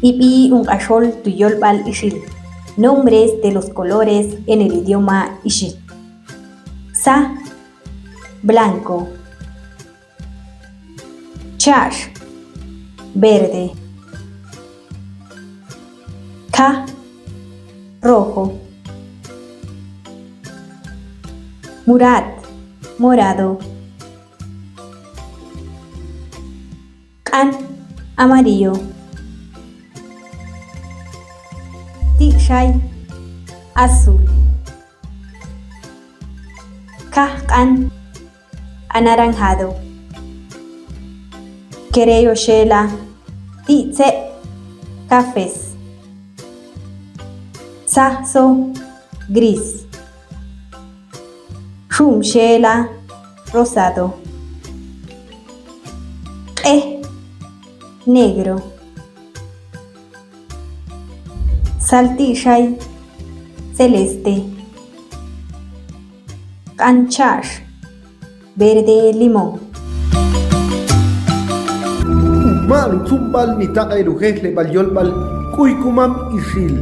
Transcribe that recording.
Ipi un ashol tuyolbal ishil. Nombres de los colores en el idioma ishil. Sa, blanco. Chash, verde. Ka, rojo. Murad, morado. Kan, amarillo. Tishay, azul. Kahkan, anaranjado. Quereyo shela, titse, cafés. Sahso, gris. Shum shela, rosado. Negro. Saltishay, celeste. Canchash, verde limón. Umalu tumbal nita erujesle balyolbal kuikumam ishil.